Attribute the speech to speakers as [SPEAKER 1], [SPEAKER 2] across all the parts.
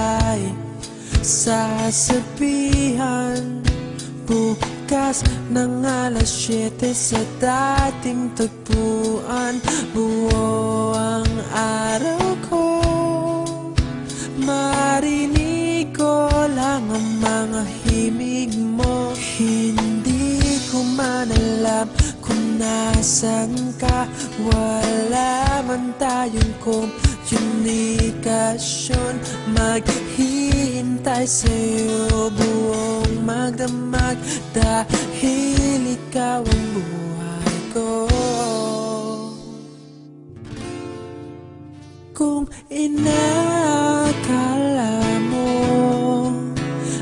[SPEAKER 1] ay sasabihan. Bukas ng alas 7 sa dating tagpuan, buo ang araw ko. Marinig ko lang ang mga himig mo. Hindi ko man alam kung nasan ka. Wala man tayong komunikasyon. Maghihintay sa'yo buong magdamag, dahil ikaw ang buhay ko. Kung inakala mo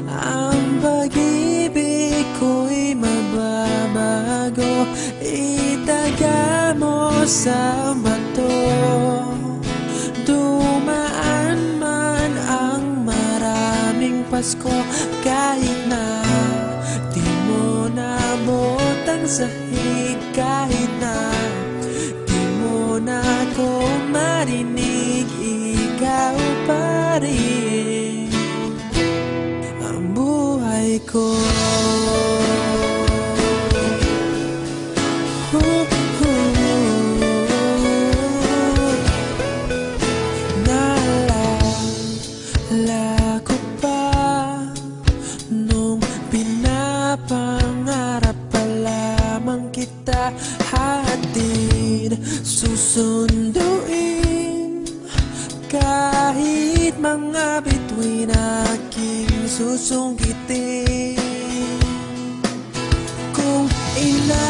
[SPEAKER 1] ang pag-ibig ko'y mababago, itaga mo sa bato. Dumaan man ang maraming Pasko, kahit na di mo naabot ang sahig, kahit na di mo na ako marinig, ikaw pa rin ang buhay ko. Naalala ko pa nung pinapangarap pa lamang kita, hatid susunduin kahit mga bituin aking susungkitin. Kung inakala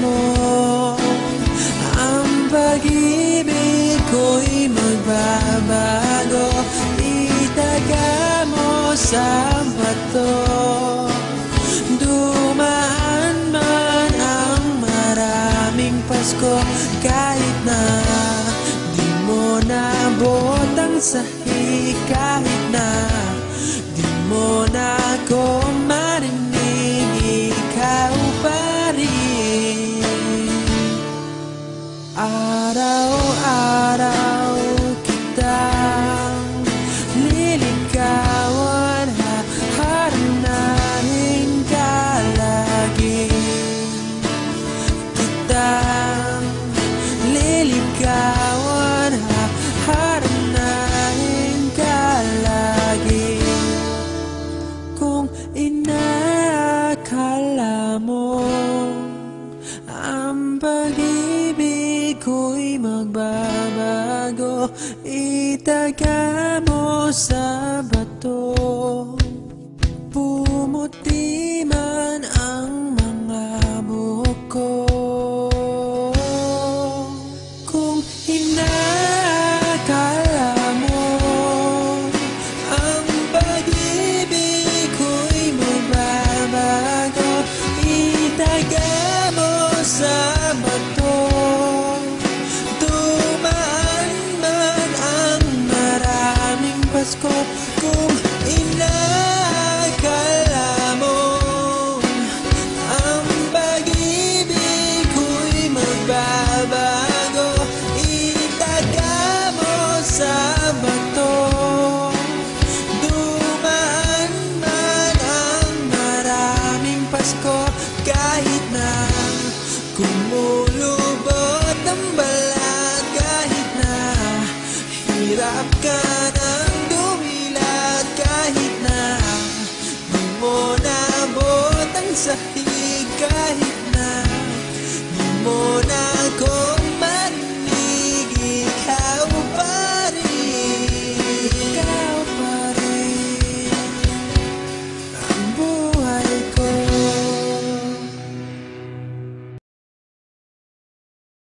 [SPEAKER 1] mo ang pag-ibig ko'y magbabago, itaga mo sa bato. Dumaan man ang maraming Pasko, kahit na di mo naabot ang sahig, kahit na di mo na ako marinig, ikaw pa rin. Araw-araw kitang liligawan, haharanahin ka lagi. Kitang liligawan, haharanahin ka lagi. Kung inakala mo ang pag-ibig ko'y magbabago, itaga mo sa bato. Pumuti man ang mga buhok ko. Kung inakala mo ang pag-ibig ko'y magbabago, itaga mo sa bato.